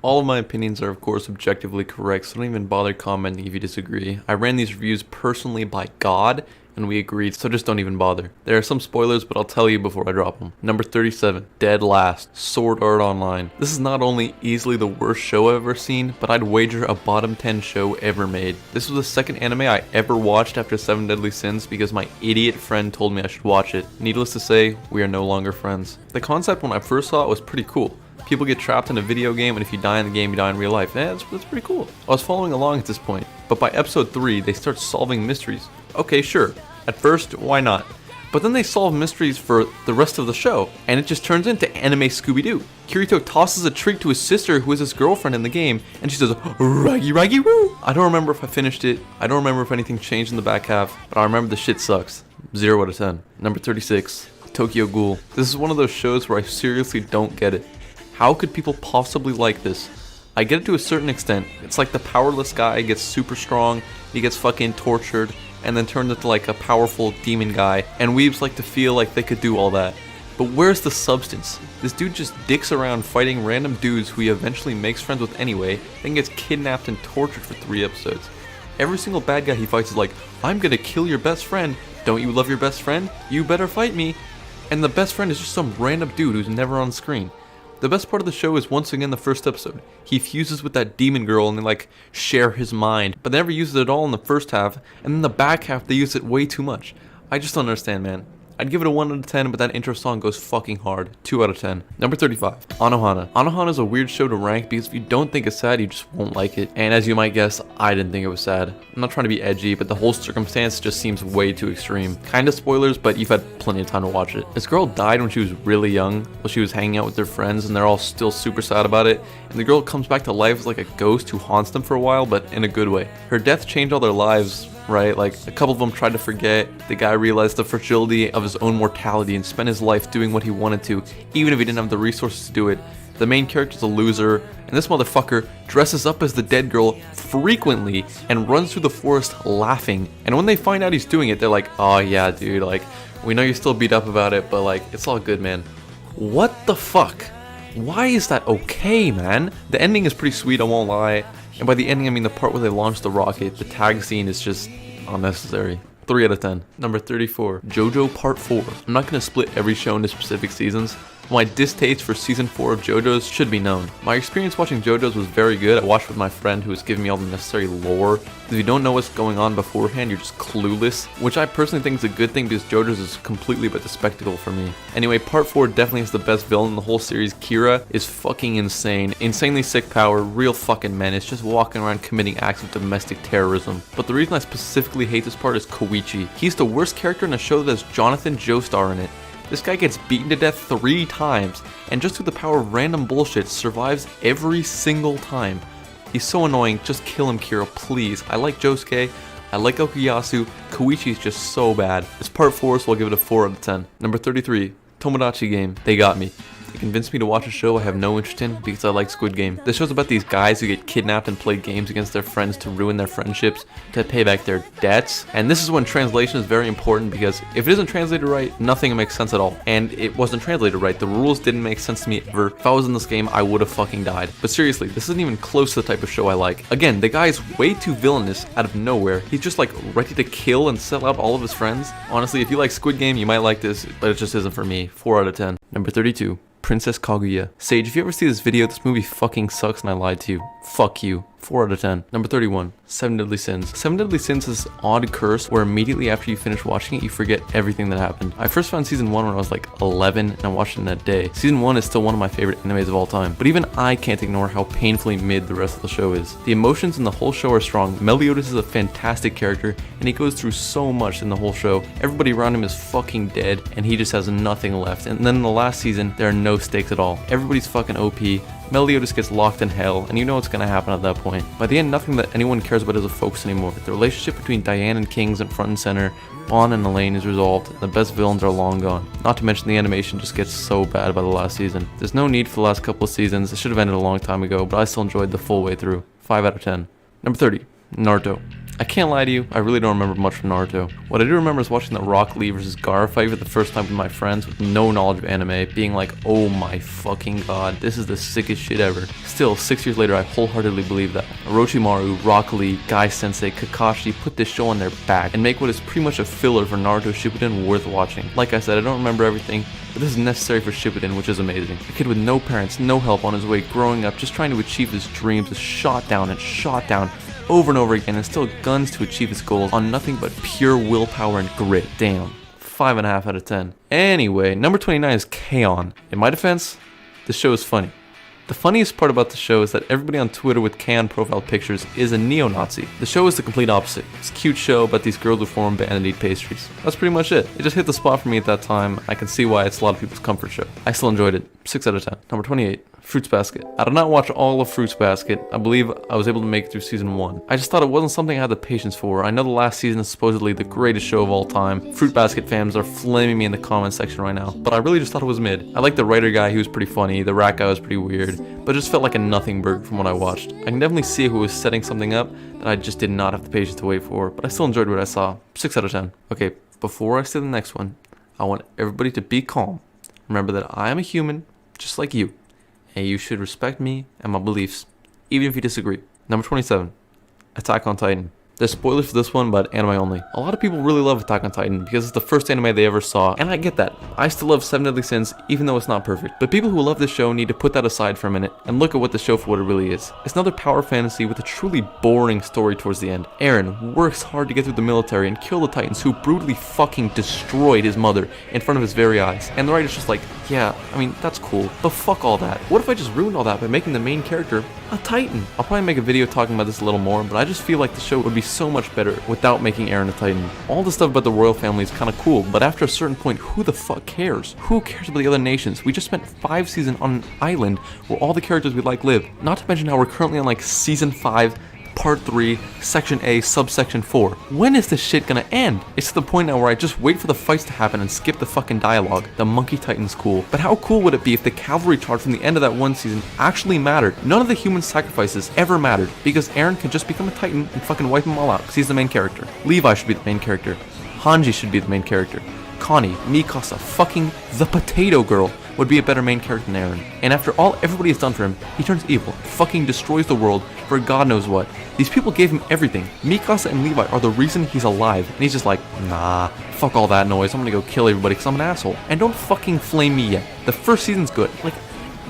All of my opinions are of course objectively correct, so don't even bother commenting if you disagree. I ran these reviews personally by God, and we agreed, so just don't even bother. There are some spoilers, but I'll tell you before I drop them. Number 37, Dead Last, Sword Art Online. This is not only easily the worst show I've ever seen, but I'd wager a bottom 10 show ever made. This was the second anime I ever watched after Seven Deadly Sins because my idiot friend told me I should watch it. Needless to say, we are no longer friends. The concept when I first saw it was pretty cool. People get trapped in a video game, and if you die in the game, you die in real life. That's pretty cool. I was following along at this point, but by episode 3, they start solving mysteries. Okay, sure. At first, why not? But then they solve mysteries for the rest of the show, and it just turns into anime Scooby-Doo. Kirito tosses a treat to his sister, who is his girlfriend in the game, and she says, "Raggy raggy woo!" I don't remember if I finished it, I don't remember if anything changed in the back half, but I remember the shit sucks. 0 out of 10. Number 36, Tokyo Ghoul. This is one of those shows where I seriously don't get it. How could people possibly like this? I get it to a certain extent. It's like the powerless guy gets super strong, he gets fucking tortured, and then turns into like a powerful demon guy, and weebs like to feel like they could do all that. But where's the substance? This dude just dicks around fighting random dudes who he eventually makes friends with anyway, then gets kidnapped and tortured for 3 episodes. Every single bad guy he fights is like, "I'm gonna kill your best friend. Don't you love your best friend? You better fight me." And the best friend is just some random dude who's never on screen. The best part of the show is once again the first episode. He fuses with that demon girl and they like share his mind, but they never use it at all in the first half, and then the back half they use it way too much. I just don't understand, man. I'd give it a 1 out of 10, but that intro song goes fucking hard. 2 out of 10. Number 35, Anohana. Anohana is a weird show to rank because if you don't think it's sad, you just won't like it. And as you might guess, I didn't think it was sad. I'm not trying to be edgy, but the whole circumstance just seems way too extreme. Kinda spoilers, but you've had plenty of time to watch it. This girl died when she was really young, while she was hanging out with their friends, and they're all still super sad about it. And the girl comes back to life as like a ghost who haunts them for a while, but in a good way. Her death changed all their lives, right? Like, a couple of them tried to forget. The guy realized the fragility of his own mortality and spent his life doing what he wanted to, even if he didn't have the resources to do it. The main character's a loser, and this motherfucker dresses up as the dead girl frequently and runs through the forest laughing. And when they find out he's doing it, they're like, "Oh yeah, dude, like, we know you're still beat up about it, but like, it's all good, man." What the fuck? Why is that okay, man? The ending is pretty sweet, I won't lie. And by the ending, I mean the part where they launch the rocket. The tag scene is just unnecessary. 3 out of 10. Number 34, Jojo Part 4. I'm not going to split every show into specific seasons. My distaste for Season 4 of JoJo's should be known. My experience watching JoJo's was very good. I watched with my friend who was giving me all the necessary lore. If you don't know what's going on beforehand, you're just clueless, which I personally think is a good thing because JoJo's is completely but the spectacle for me. Anyway, Part 4 definitely has the best villain in the whole series. Kira is fucking insane. Insanely sick power, real fucking menace, just walking around committing acts of domestic terrorism. But the reason I specifically hate this part is Koichi. He's the worst character in a show that has Jonathan Joestar in it. This guy gets beaten to death 3 times, and just through the power of random bullshit survives every single time. He's so annoying, just kill him, Kira, please. I like Josuke, I like Okuyasu, Koichi's just so bad. It's Part 4, so I'll give it a 4 out of 10. Number 33, Tomodachi Game. They got me. They convinced me to watch a show I have no interest in because I like Squid Game. This show's about these guys who get kidnapped and play games against their friends to ruin their friendships, to pay back their debts. And this is when translation is very important because if it isn't translated right, nothing makes sense at all. And it wasn't translated right. The rules didn't make sense to me ever. If I was in this game, I would have fucking died. But seriously, this isn't even close to the type of show I like. Again, the guy is way too villainous out of nowhere. He's just like ready to kill and sell out all of his friends. Honestly, if you like Squid Game, you might like this, but it just isn't for me. 4 out of 10. Number 32. Princess Kaguya. Sage, if you ever see this video, this movie fucking sucks and I lied to you. Fuck you. 4 out of 10. Number 31, Seven Deadly Sins. Seven Deadly Sins is this odd curse where immediately after you finish watching it, you forget everything that happened. I first found season 1 when I was like 11 and I watched it in that day. Season 1 is still one of my favorite animes of all time, but even I can't ignore how painfully mid the rest of the show is. The emotions in the whole show are strong. Meliodas is a fantastic character and he goes through so much in the whole show. Everybody around him is fucking dead and he just has nothing left. And then in the last season, there are no stakes at all. Everybody's fucking OP. Meliodas gets locked in hell, and you know what's gonna happen at that point. By the end, nothing that anyone cares about is a focus anymore. The relationship between Diane and King is in front and center, Bon and Elaine is resolved, and the best villains are long gone. Not to mention the animation just gets so bad by the last season. There's no need for the last couple of seasons, it should have ended a long time ago, but I still enjoyed the full way through. 5 out of 10. Number 30. Naruto. I can't lie to you, I really don't remember much from Naruto. What I do remember is watching the Rock Lee vs. Gaara fight for the first time with my friends with no knowledge of anime, being like, oh my fucking god, this is the sickest shit ever. Still, 6 years later, I wholeheartedly believe that. Orochimaru, Rock Lee, Guy Sensei, Kakashi put this show on their back and make what is pretty much a filler for Naruto Shippuden worth watching. Like I said, I don't remember everything, but this is necessary for Shippuden, which is amazing. A kid with no parents, no help on his way growing up, just trying to achieve his dreams is shot down over and over again, and still guns to achieve his goals on nothing but pure willpower and grit. Damn. 5.5 out of 10. Anyway, number 29 is K-On! In my defense, the show is funny. The funniest part about the show is that everybody on Twitter with K-On! Profile pictures is a neo-Nazi. The show is the complete opposite. It's a cute show about these girls who form a band and eat pastries. That's pretty much it. It just hit the spot for me at that time. I can see why it's a lot of people's comfort show. I still enjoyed it. 6 out of 10. Number 28. Fruits Basket. I did not watch all of Fruits Basket. I believe I was able to make it through season 1. I just thought it wasn't something I had the patience for. I know the last season is supposedly the greatest show of all time. Fruit Basket fans are flaming me in the comment section right now, but I really just thought it was mid. I liked the writer guy, he was pretty funny, the rat guy was pretty weird, but it just felt like a nothing burger from what I watched. I can definitely see who was setting something up that I just did not have the patience to wait for, but I still enjoyed what I saw. 6 out of 10. Okay, before I say the next one, I want everybody to be calm. Remember that I am a human, just like you. And you should respect me and my beliefs, even if you disagree. Number 27, Attack on Titan. There's spoilers for this one, but anime only. A lot of people really love Attack on Titan because it's the first anime they ever saw, and I get that. I still love Seven Deadly Sins, even though it's not perfect. But people who love this show need to put that aside for a minute and look at what the show for what it really is. It's another power fantasy with a truly boring story towards the end. Eren works hard to get through the military and kill the Titans who brutally fucking destroyed his mother in front of his very eyes. And the writer's just like, yeah, I mean, that's cool, but fuck all that. What if I just ruined all that by making the main character a Titan? I'll probably make a video talking about this a little more, but I just feel like the show would be so much better without making Eren a Titan. All the stuff about the royal family is kind of cool, but after a certain point, who the fuck cares? Who cares about the other nations? We just spent 5 seasons on an island where all the characters we like live. Not to mention how we're currently on like season 5, Part 3, Section A, Subsection 4. When is this shit gonna end? It's to the point now where I just wait for the fights to happen and skip the fucking dialogue. The Monkey Titan's cool. But how cool would it be if the cavalry charge from the end of that one season actually mattered? None of the human sacrifices ever mattered, because Eren could just become a Titan and fucking wipe them all out, because he's the main character. Levi should be the main character. Hanji should be the main character. Connie, Mikasa, fucking the Potato Girl would be a better main character than Eren. And after all everybody has done for him, he turns evil, fucking destroys the world for God knows what. These people gave him everything. Mikasa and Levi are the reason he's alive, and he's just like, nah, fuck all that noise, I'm gonna go kill everybody because I'm an asshole. And don't fucking flame me yet. The first season's good, like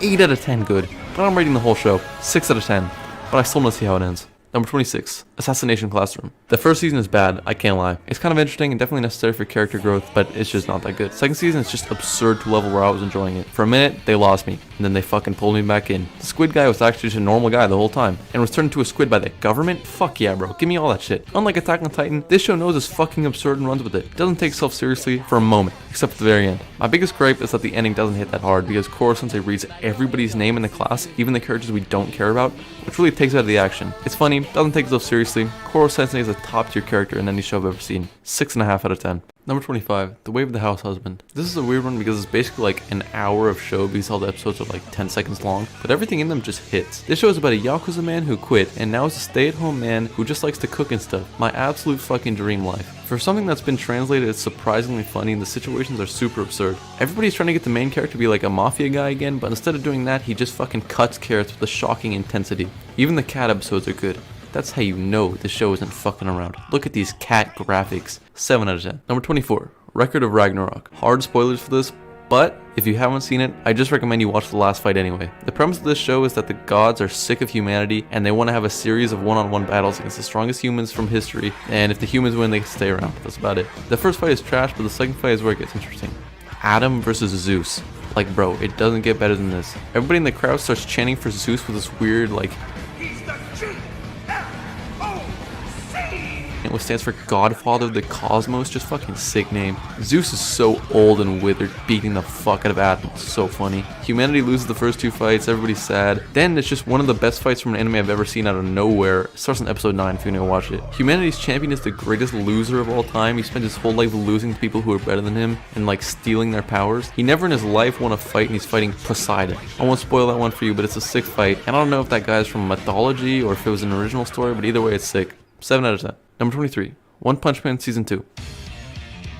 8 out of 10 good, but I'm rating the whole show 6 out of 10, but I still want to see how it ends. Number 26, Assassination Classroom. The first season is bad, I can't lie. It's kind of interesting and definitely necessary for character growth, but it's just not that good. Second season is just absurd to a level where I was enjoying it. For a minute, they lost me, and then they fucking pulled me back in. The squid guy was actually just a normal guy the whole time, and was turned into a squid by the government? Fuck yeah, bro, give me all that shit. Unlike Attack on Titan, this show knows it's fucking absurd and runs with it. It doesn't take itself seriously for a moment, except at the very end. My biggest gripe is that the ending doesn't hit that hard, because Koro Sensei reads everybody's name in the class, even the characters we don't care about, which really takes it out of the action. It's funny, doesn't take itself seriously. Koro Sensei is a top tier character in any show I've ever seen. 6.5 out of 10. Number 25, The Way of the Househusband. This is a weird one because it's basically like an hour of show because all the episodes are like 10 seconds long, but everything in them just hits. This show is about a Yakuza man who quit and now is a stay-at-home man who just likes to cook and stuff. My absolute fucking dream life. For something that's been translated, it's surprisingly funny and the situations are super absurd. Everybody's trying to get the main character to be like a mafia guy again, but instead of doing that, he just fucking cuts carrots with a shocking intensity. Even the cat episodes are good. That's how you know the show isn't fucking around. Look at these cat graphics. 7 out of 10. Number 24, Record of Ragnarok. Hard spoilers for this, but if you haven't seen it, I just recommend you watch the last fight anyway. The premise of this show is that the gods are sick of humanity and they want to have a series of one-on-one battles against the strongest humans from history, and if the humans win, they can stay around. That's about it. The first fight is trash, but the second fight is where it gets interesting. Adam versus Zeus. Like, bro, it doesn't get better than this. Everybody in the crowd starts chanting for Zeus with this weird, like, what stands for Godfather of the Cosmos, just fucking sick name. Zeus is so old and withered, beating the fuck out of Adam. It's so funny. Humanity loses the first 2 fights, everybody's sad. Then it's just one of the best fights from an anime I've ever seen out of nowhere. It starts in episode 9 if you're gonna watch it. Humanity's champion is the greatest loser of all time. He spends his whole life losing to people who are better than him and like stealing their powers. He never in his life won a fight and he's fighting Poseidon. I won't spoil that one for you, but it's a sick fight. And I don't know if that guy's from mythology or if it was an original story, but either way it's sick. 7 out of 10. Number 23, One Punch Man Season 2.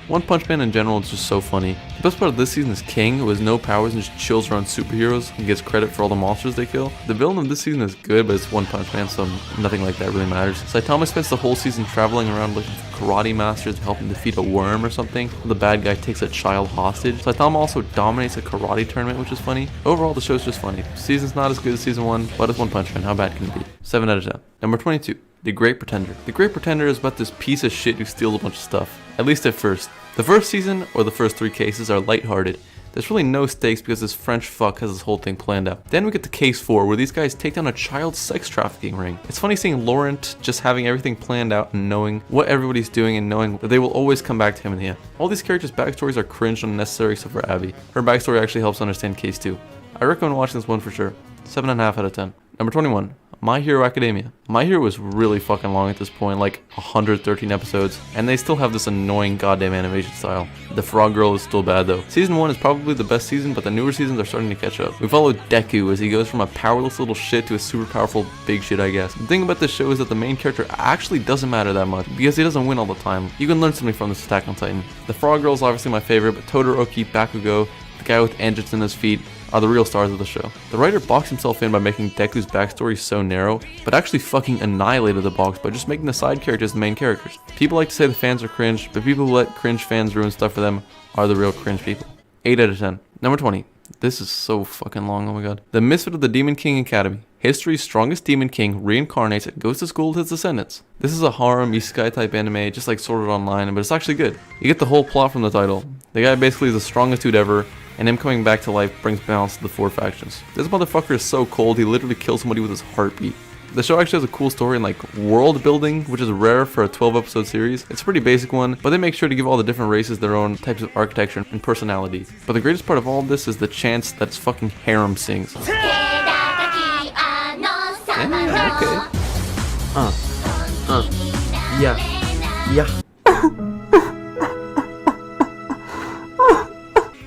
One Punch Man in general is just so funny. The best part of this season is King, who has no powers and just chills around superheroes and gets credit for all the monsters they kill. The villain of this season is good, but it's One Punch Man, so nothing like that really matters. Saitama spends the whole season traveling around looking for karate masters to help him defeat a worm or something. The bad guy takes a child hostage. Saitama also dominates a karate tournament, which is funny. Overall, the show's just funny. The season's not as good as season 1, but it's One Punch Man. How bad can it be? 7 out of 10. Number 22. The Great Pretender. The Great Pretender is about this piece of shit who steals a bunch of stuff. At least at first. The first season, or the first 3 cases, are lighthearted. There's really no stakes because this French fuck has this whole thing planned out. Then we get to case 4, where these guys take down a child sex trafficking ring. It's funny seeing Laurent just having everything planned out and knowing what everybody's doing and knowing that they will always come back to him in the end. All these characters' backstories are cringe and unnecessary except for Abby. Her backstory actually helps understand case 2. I recommend watching this one for sure. 7.5 out of 10. Number 21. My Hero Academia. My Hero was really fucking long at this point, like 113 episodes, and they still have this annoying goddamn animation style. The Frog Girl is still bad though. Season 1 is probably the best season, but the newer seasons are starting to catch up. We follow Deku as he goes from a powerless little shit to a super powerful big shit, I guess. The thing about this show is that the main character actually doesn't matter that much, because he doesn't win all the time. You can learn something from this Attack on Titan. The Frog Girl is obviously my favorite, but Todoroki, Bakugo, the guy with engines in his feet, are the real stars of the show. The writer boxed himself in by making Deku's backstory so narrow, but actually fucking annihilated the box by just making the side characters the main characters. People like to say the fans are cringe, but people who let cringe fans ruin stuff for them are the real cringe people. 8 out of 10. Number 20. This is so fucking long, oh my god. The Misfit of the Demon King Academy. History's strongest demon king reincarnates and goes to school with his descendants. This is a harem isekai type anime, just like Sword Art Online, but it's actually good. You get the whole plot from the title. The guy basically is the strongest dude ever, and him coming back to life brings balance to the 4 factions. This motherfucker is so cold, he literally kills somebody with his heartbeat. The show actually has a cool story and like world building, which is rare for a 12 episode series. It's a pretty basic one, but they make sure to give all the different races their own types of architecture and personality. But the greatest part of all of this is the chants that its fucking harem sings. Yeah, okay. Yeah.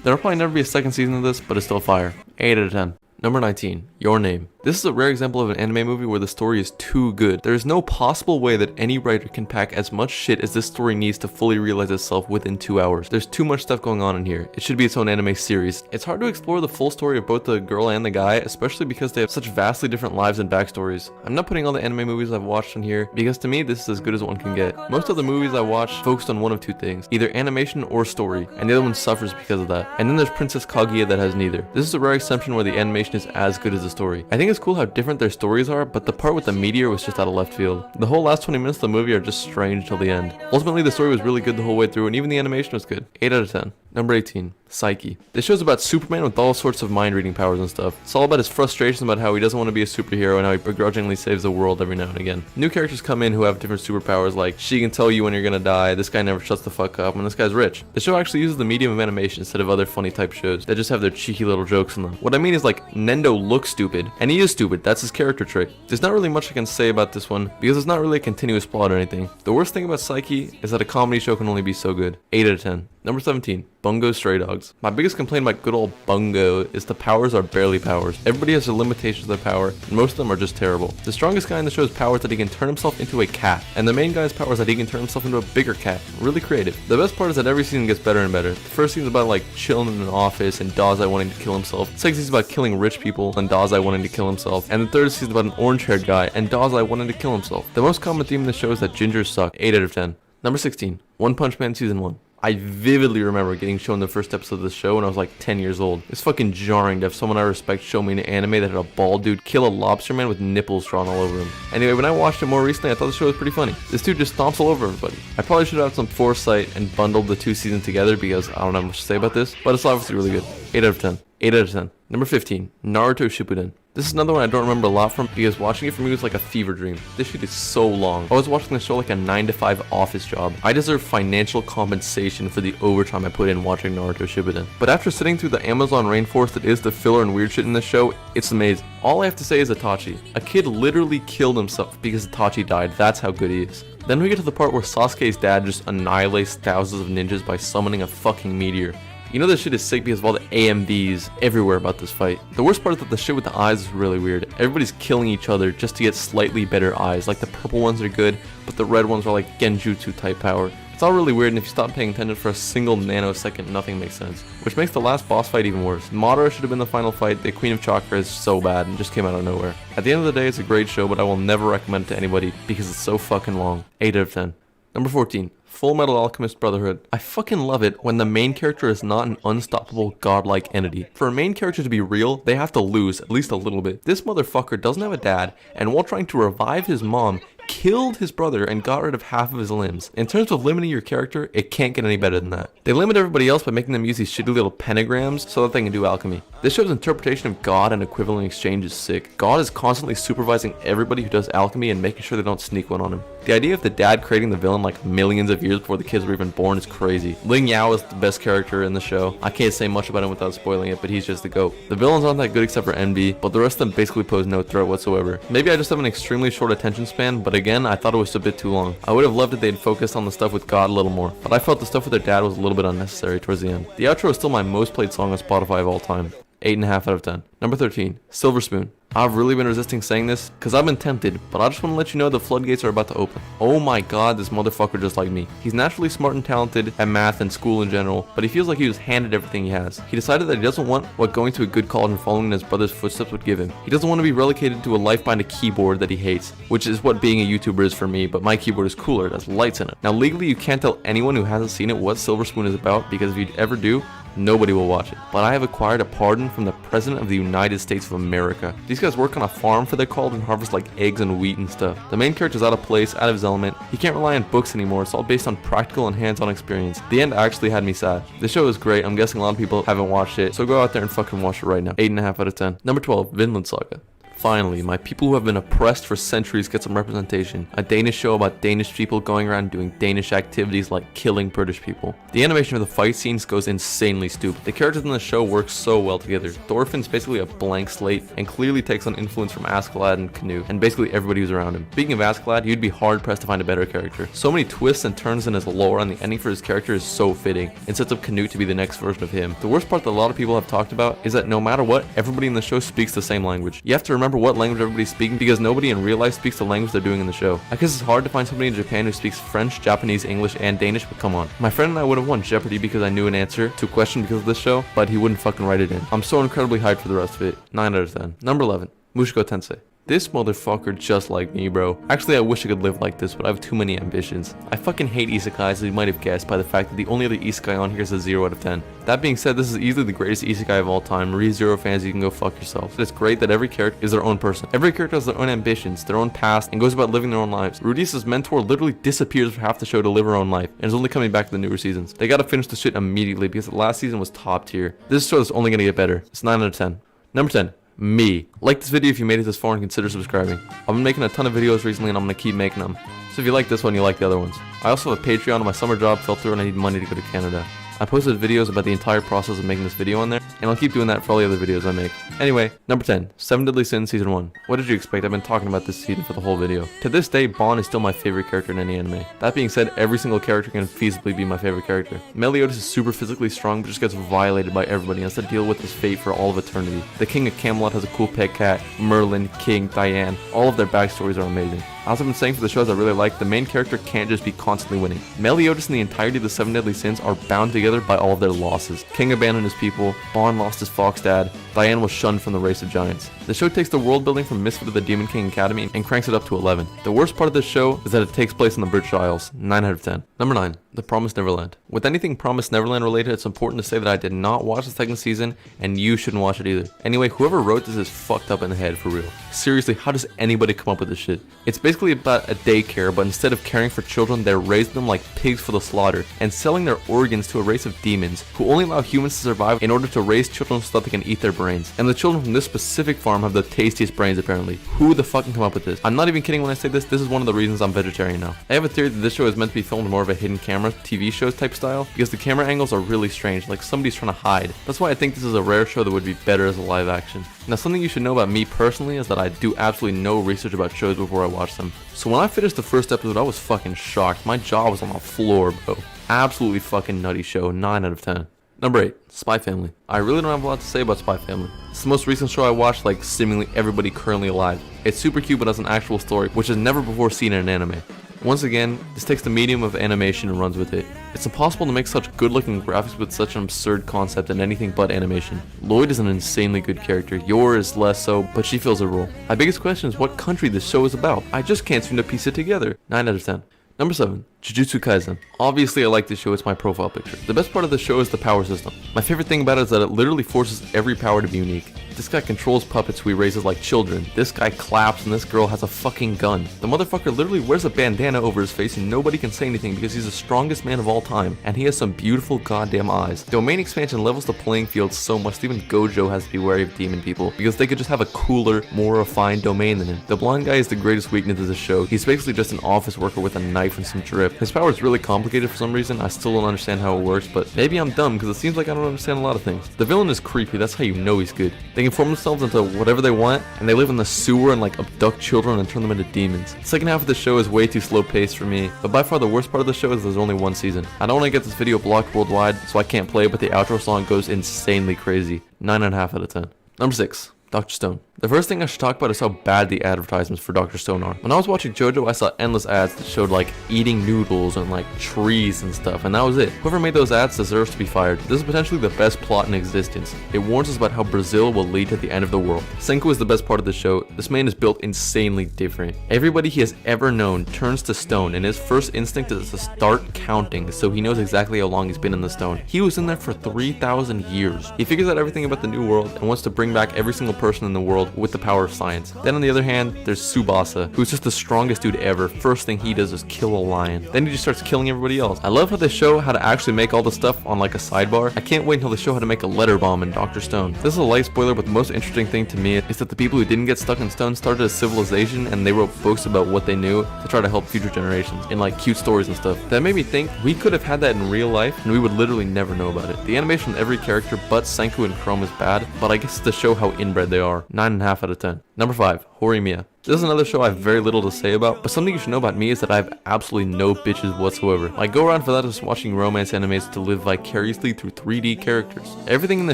There'll probably never be a second season of this, but it's still fire. 8 out of 10. Number 19. Your Name. This is a rare example of an anime movie where the story is too good. There is no possible way that any writer can pack as much shit as this story needs to fully realize itself within 2 hours. There's too much stuff going on in here. It should be its own anime series. It's hard to explore the full story of both the girl and the guy, especially because they have such vastly different lives and backstories. I'm not putting all the anime movies I've watched on here because to me this is as good as one can get. Most of the movies I watch focused on one of 2 things, either animation or story, and the other one suffers because of that. And then there's Princess Kaguya that has neither. This is a rare exception where the animation is as good as the story. I think it's cool how different their stories are, but the part with the meteor was just out of left field. The whole last 20 minutes of the movie are just strange till the end. Ultimately, the story was really good the whole way through, and even the animation was good. 8 out of 10. Number 18. Saiki. This show's about Superman with all sorts of mind-reading powers and stuff. It's all about his frustrations about how he doesn't want to be a superhero and how he begrudgingly saves the world every now and again. New characters come in who have different superpowers, like she can tell you when you're gonna die, this guy never shuts the fuck up, and this guy's rich. The show actually uses the medium of animation instead of other funny type shows that just have their cheeky little jokes in them. What I mean is like, Nendo looks stupid, and he is stupid, that's his character trait. There's not really much I can say about this one, because it's not really a continuous plot or anything. The worst thing about Saiki is that a comedy show can only be so good. 8 out of 10. Number 17. Bungo Stray Dogs. My biggest complaint about good old Bungo is the powers are barely powers. Everybody has their limitations of their power, and most of them are just terrible. The strongest guy in the show's power is that he can turn himself into a cat, and the main guy's power is that he can turn himself into a bigger cat. Really creative. The best part is that every season gets better and better. The first season's about like chilling in an office and Dazai wanting to kill himself. The second season's about killing rich people and Dazai wanting to kill himself. And the third season's about an orange-haired guy and Dazai wanting to kill himself. The most common theme in the show is that gingers suck. 8 out of 10. Number 16. One Punch Man Season 1. I vividly remember getting shown the first episode of this show when I was like 10 years old. It's fucking jarring to have someone I respect show me an anime that had a bald dude kill a lobster man with nipples drawn all over him. Anyway, when I watched it more recently, I thought the show was pretty funny. This dude just stomps all over everybody. I probably should have had some foresight and bundled the 2 seasons together because I don't have much to say about this, but it's obviously really good. 8 out of 10. 8 out of 10. Number 15. Naruto Shippuden. This is another one I don't remember a lot from because watching it for me was like a fever dream. This shit is so long. I was watching the show like a 9 to 5 office job. I deserve financial compensation for the overtime I put in watching Naruto Shippuden. But after sitting through the Amazon rainforest that is the filler and weird shit in this show, it's amazing. All I have to say is Itachi. A kid literally killed himself because Itachi died. That's how good he is. Then we get to the part where Sasuke's dad just annihilates thousands of ninjas by summoning a fucking meteor. You know this shit is sick because of all the AMVs everywhere about this fight. The worst part is that the shit with the eyes is really weird. Everybody's killing each other just to get slightly better eyes. Like the purple ones are good, but the red ones are like genjutsu type power. It's all really weird, and if you stop paying attention for a single nanosecond, nothing makes sense. Which makes the last boss fight even worse. Madara should have been the final fight. The Queen of Chakra is so bad and just came out of nowhere. At the end of the day, it's a great show, but I will never recommend it to anybody because it's so fucking long. 8 out of 10. Number 14. Full Metal Alchemist Brotherhood. I fucking love it when the main character is not an unstoppable godlike entity. For a main character to be real, they have to lose at least a little bit. This motherfucker doesn't have a dad, and while trying to revive his mom, killed his brother and got rid of half of his limbs. In terms of limiting your character, it can't get any better than that. They limit everybody else by making them use these shitty little pentagrams so that they can do alchemy. This show's interpretation of God and equivalent exchange is sick. God is constantly supervising everybody who does alchemy and making sure they don't sneak one on him. The idea of the dad creating the villain like millions of years before the kids were even born is crazy. Ling Yao is the best character in the show. I can't say much about him without spoiling it, but he's just the GOAT. The villains aren't that good except for NB, but the rest of them basically pose no threat whatsoever. Maybe I just have an extremely short attention span, but again, I thought it was a bit too long. I would have loved if they'd focused on the stuff with God a little more, but I felt the stuff with their dad was a little bit unnecessary towards the end. The outro is still my most played song on Spotify of all time. 8.5 out of 10. Number 13. Silver Spoon. I've really been resisting saying this because I've been tempted, but I just want to let you know the floodgates are about to open. Oh my god, this motherfucker just like me. He's naturally smart and talented at math and school in general, but he feels like he was handed everything he has. He decided that he doesn't want what going to a good college and following in his brother's footsteps would give him. He doesn't want to be relegated to a life behind a keyboard that he hates, which is what being a YouTuber is for me, but my keyboard is cooler, it has lights in it. Now legally you can't tell anyone who hasn't seen it what Silver Spoon is about, because if you ever do, nobody will watch it. But I have acquired a pardon from the President of the United States of America. These guys work on a farm for their college and harvest like eggs and wheat and stuff. The main character's out of place, out of his element. He can't rely on books anymore. It's all based on practical and hands-on experience. The end actually had me sad. The show is great. I'm guessing a lot of people haven't watched it, so go out there and fucking watch it right now. 8.5 out of 10. Number 12, Vinland Saga. Finally, my people who have been oppressed for centuries get some representation. A Danish show about Danish people going around doing Danish activities like killing British people. The animation of the fight scenes goes insanely stupid. The characters in the show work so well together. Thorfinn's basically a blank slate and clearly takes on influence from Askeladd and Canute, and basically everybody who's around him. Speaking of Askeladd, you'd be hard pressed to find a better character. So many twists and turns in his lore, and the ending for his character is so fitting, and sets up Canute to be the next version of him. The worst part that a lot of people have talked about is that no matter what, everybody in the show speaks the same language. You have to remember what language everybody's speaking because nobody in real life speaks the language they're doing in the show. I guess it's hard to find somebody in Japan who speaks French, Japanese, English, and Danish, but come on. My friend and I would have won Jeopardy because I knew an answer to a question because of this show, but he wouldn't fucking write it in. I'm so incredibly hyped for the rest of it. 9 out of 10. Number 11. Mushoku Tensei. This motherfucker just like me, bro. Actually, I wish I could live like this, but I have too many ambitions. I fucking hate isekais, as you might have guessed by the fact that the only other isekai on here is a 0 out of 10. That being said, this is easily the greatest isekai of all time. ReZero fans, you can go fuck yourself. It's great that every character is their own person. Every character has their own ambitions, their own past, and goes about living their own lives. Rudisa's mentor literally disappears for half the show to live her own life, and is only coming back to the newer seasons. They gotta finish the shit immediately because the last season was top tier. This show is only gonna get better. It's 9 out of 10. Number 10. Me. Like this video if you made it this far and consider subscribing. I've been making a ton of videos recently and I'm gonna keep making them. So if you like this one, you like the other ones. I also have a Patreon, my summer job fell through and I need money to go to Canada. I posted videos about the entire process of making this video on there, and I'll keep doing that for all the other videos I make. Anyway, number 10, 7 Deadly Sins Season 1. What did you expect? I've been talking about this season for the whole video. To this day, Bon is still my favorite character in any anime. That being said, every single character can feasibly be my favorite character. Meliodas is super physically strong, but just gets violated by everybody and has to deal with his fate for all of eternity. The King of Camelot has a cool pet cat, Merlin, King, Diane, all of their backstories are amazing. As I've been saying for the shows I really like, the main character can't just be constantly winning. Meliodas and the entirety of the 7 Deadly Sins are bound together by all of their losses. King abandoned his people, Bon lost his fox dad, Diane was shunned from the race of giants. The show takes the world building from Misfit of the Demon King Academy and cranks it up to 11. The worst part of this show is that it takes place in the British Isles. 9 out of 10. Number 9. The Promised Neverland. With anything Promised Neverland related, it's important to say that I did not watch the second season, and you shouldn't watch it either. Anyway, whoever wrote this is fucked up in the head for real. Seriously, how does anybody come up with this shit? It's basically about a daycare, but instead of caring for children, they're raising them like pigs for the slaughter, and selling their organs to a race of demons, who only allow humans to survive in order to raise children so that they can eat their brains. And the children from this specific farm have the tastiest brains apparently. Who the fuck can come up with this? I'm not even kidding when I say this is one of the reasons I'm vegetarian now. I have a theory that this show is meant to be filmed more of a hidden camera TV shows type style, because the camera angles are really strange, like somebody's trying to hide. That's why I think this is a rare show that would be better as a live action. Now, something you should know about me personally is that I do absolutely no research about shows before I watch them. So when I finished the first episode, I was fucking shocked. My jaw was on the floor, bro. Absolutely fucking nutty show. 9 out of 10. Number 8, Spy Family. I really don't have a lot to say about Spy Family. It's the most recent show I watched, like seemingly everybody currently alive. It's super cute but has an actual story, which is never before seen in an anime. Once again, this takes the medium of animation and runs with it. It's impossible to make such good looking graphics with such an absurd concept in anything but animation. Lloyd is an insanely good character, Yor is less so, but she fills a role. My biggest question is what country this show is about. I just can't seem to piece it together. 9 out of 10. Number 7, Jujutsu Kaisen. Obviously I like this show, it's my profile picture. The best part of the show is the power system. My favorite thing about it is that it literally forces every power to be unique. This guy controls puppets who he raises like children. This guy claps and this girl has a fucking gun. The motherfucker literally wears a bandana over his face and nobody can say anything because he's the strongest man of all time. And he has some beautiful goddamn eyes. Domain expansion levels the playing field so much that even Gojo has to be wary of demon people because they could just have a cooler, more refined domain than him. The blind guy is the greatest weakness of the show. He's basically just an office worker with a knife and some drip. His power is really complicated for some reason. I still don't understand how it works, but maybe I'm dumb because it seems like I don't understand a lot of things. The villain is creepy, that's how you know he's good. They can form themselves into whatever they want, and they live in the sewer and like abduct children and turn them into demons. The second half of the show is way too slow paced for me, but by far the worst part of the show is there's only one season. I don't want to get this video blocked worldwide, so I can't play it, but the outro song goes insanely crazy. 9.5 out of 10. Number 6, Dr. Stone. The first thing I should talk about is how bad the advertisements for Dr. Stone are. When I was watching Jojo, I saw endless ads that showed like eating noodles and like trees and stuff, and that was it. Whoever made those ads deserves to be fired. This is potentially the best plot in existence. It warns us about how Brazil will lead to the end of the world. Senku is the best part of the show. This man is built insanely different. Everybody he has ever known turns to stone, and his first instinct is to start counting so he knows exactly how long he's been in the stone. He was in there for 3,000 years. He figures out everything about the new world and wants to bring back every single person in the world with the power of science. Then on the other hand, there's Tsubasa, who's just the strongest dude ever. First thing he does is kill a lion. Then he just starts killing everybody else. I love how they show how to actually make all the stuff on like a sidebar. I can't wait until they show how to make a letter bomb in Dr. Stone. This is a light spoiler, but the most interesting thing to me is that the people who didn't get stuck in stone started a civilization and they wrote books about what they knew to try to help future generations in like cute stories and stuff. That made me think we could have had that in real life and we would literally never know about it. The animation of every character but Senku and Chrome is bad, but I guess it's to show how inbred they are. 9.5 out of 10. Number 5, Horimiya. This is another show I have very little to say about, but something you should know about me is that I have absolutely no bitches whatsoever. My go around for that is watching romance animes to live vicariously through 3D characters. Everything in the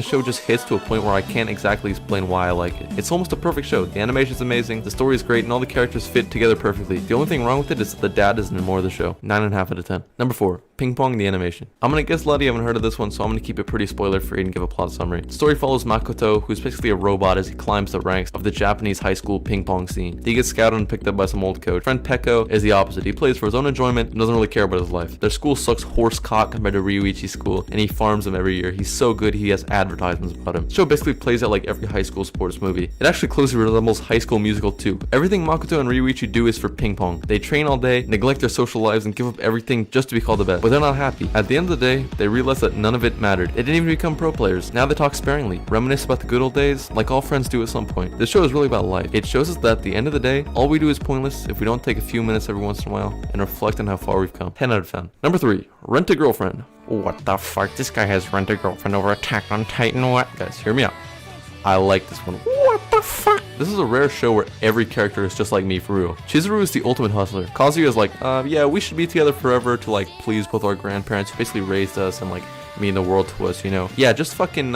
show just hits to a point where I can't exactly explain why I like it. It's almost a perfect show. The animation is amazing, the story is great, and all the characters fit together perfectly. The only thing wrong with it is that the dad isn't in more of the show. 9.5 out of 10. Number 4, Ping Pong the animation. I'm gonna guess a lot of you haven't heard of this one, so I'm gonna keep it pretty spoiler free and give a plot summary. The story follows Makoto, who's basically a robot as he climbs the ranks of the Japanese high school ping pong scene. He gets scouted and picked up by some old coach. Friend Peko is the opposite. He plays for his own enjoyment and doesn't really care about his life. Their school sucks horse cock compared to Ryuichi's school, and he farms them every year. He's so good he has advertisements about him. The show basically plays out like every high school sports movie. It actually closely resembles High School Musical 2. Everything Makoto and Ryuichi do is for ping pong. They train all day, neglect their social lives, and give up everything just to be called the best. But they're not happy. At the end of the day, they realize that none of it mattered. They didn't even become pro players. Now they talk sparingly, reminisce about the good old days, like all friends do at some point. This show is really about life. It shows us that at the end of the day, all we do is pointless if we don't take a few minutes every once in a while and reflect on how far we've come. 10 out of 10. Number 3, Rent a Girlfriend. What the fuck? This guy has Rent a Girlfriend over Attack on Titan. What? Guys, hear me out. I like this one. What the fuck? This is a rare show where every character is just like me for real. Chizuru is the ultimate hustler. Kazuya is like, yeah, we should be together forever to like please both our grandparents who basically raised us and like mean the world to us, you know. Yeah, just fucking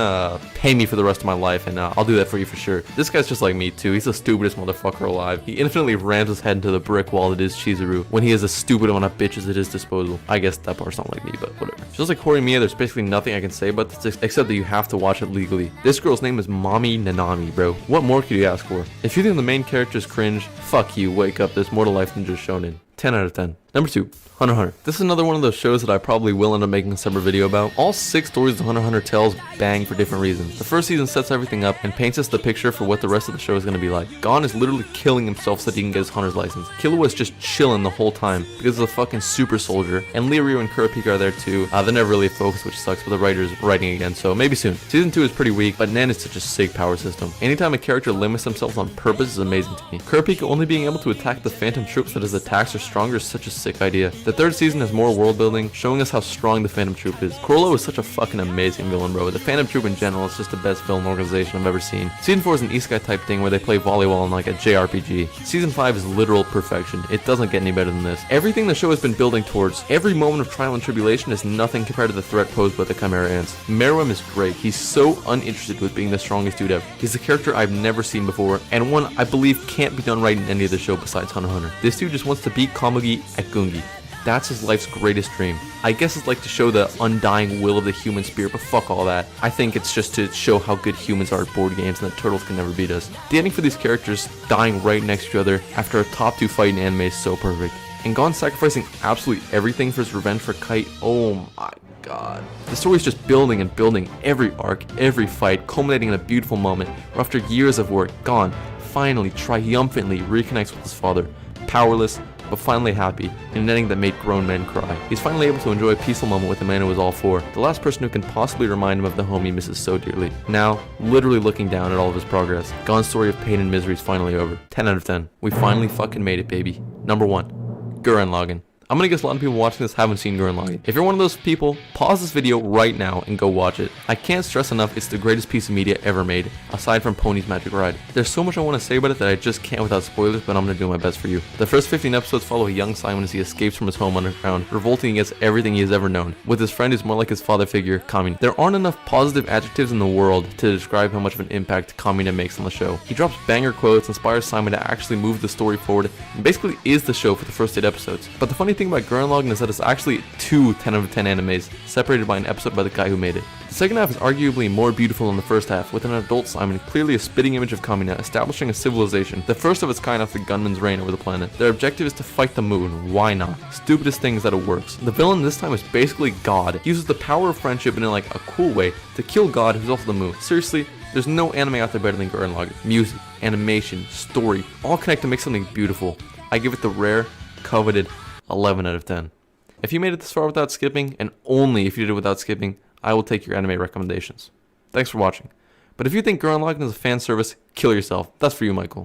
pay me for the rest of my life and I'll do that for you for sure. This guy's just like me too. He's the stupidest motherfucker alive. He infinitely rams his head into the brick wall that is Chizuru when he has a stupid amount of bitches at his disposal. I guess that part's not like me, but whatever. Just like Horimiya, there's basically nothing I can say about this except that you have to watch it legally. This girl's name is Mommy Nanami, bro. What more could you ask for? If you think the main character is cringe, fuck you, wake up, there's more to life than just shonen. 10 out of 10. Number 2, Hunter x Hunter. This is another one of those shows that I probably will end up making a separate video about. All 6 stories of Hunter x Hunter tells bang for different reasons. The first season sets everything up and paints us the picture for what the rest of the show is going to be like. Gon is literally killing himself so that he can get his Hunter's license. Killua is just chilling the whole time because of the fucking super soldier. And Leiryu and Kurapika are there too. They're never really focused, which sucks, but the writer's writing again, so maybe soon. Season 2 is pretty weak, but Nen is such a sick power system. Anytime a character limits themselves on purpose is amazing to me. Kurapika only being able to attack the phantom troops that his attacks are stronger is such a sick sick idea. The third season has more world building, showing us how strong the Phantom Troop is. Chrollo is such a fucking amazing villain, bro. The Phantom Troop in general is just the best villain organization I've ever seen. Season 4 is an isekai type thing where they play volleyball in like a JRPG. Season 5 is literal perfection. It doesn't get any better than this. Everything the show has been building towards, every moment of trial and tribulation is nothing compared to the threat posed by the Chimera Ants. Meruem is great. He's so uninterested with being the strongest dude ever. He's a character I've never seen before, and one I believe can't be done right in any of the show besides Hunter x Hunter. This dude just wants to beat Komugi at Gungi. That's his life's greatest dream. I guess it's like to show the undying will of the human spirit, but fuck all that. I think it's just to show how good humans are at board games and that turtles can never beat us. The ending for these characters dying right next to each other after a top 2 fight in anime is so perfect. And Gon sacrificing absolutely everything for his revenge for Kite, oh my god. The story's just building and building every arc, every fight, culminating in a beautiful moment where after years of work, Gon finally, triumphantly reconnects with his father, powerless, but finally happy, in an ending that made grown men cry. He's finally able to enjoy a peaceful moment with the man who was all for, the last person who can possibly remind him of the home he misses so dearly. Now, literally looking down at all of his progress, Gon's story of pain and misery is finally over. 10 out of 10. We finally fucking made it, baby. Number 1. Gurren Lagann. I'm gonna guess a lot of people watching this haven't seen Gurren Lagann. If you're one of those people, pause this video right now and go watch it. I can't stress enough it's the greatest piece of media ever made, aside from Pony's Magic Ride. There's so much I want to say about it that I just can't without spoilers, but I'm gonna do my best for you. The first 15 episodes follow a young Simon as he escapes from his home underground, revolting against everything he has ever known, with his friend who's more like his father figure, Kamina. There aren't enough positive adjectives in the world to describe how much of an impact Kamina makes on the show. He drops banger quotes, inspires Simon to actually move the story forward, and basically is the show for the first 8 episodes. But the funny thing about Gurren Lagann is that it's actually 2 10 out of 10 animes, separated by an episode by the guy who made it. The second half is arguably more beautiful than the first half, with an adult Simon clearly a spitting image of Kamina, establishing a civilization, the first of its kind after Gunman's reign over the planet. Their objective is to fight the moon. Why not? Stupidest thing is that it works. The villain this time is basically God. He uses the power of friendship in like a cool way to kill God, who's also the moon. Seriously, there's no anime out there better than Gurren Lagann. Music, animation, story, all connect to make something beautiful. I give it the rare, coveted 11 out of 10. If you made it this far without skipping, and only if you did it without skipping, I will take your anime recommendations. Thanks for watching. But if you think Gurren Lagann is a fan service, kill yourself. That's for you, Michael.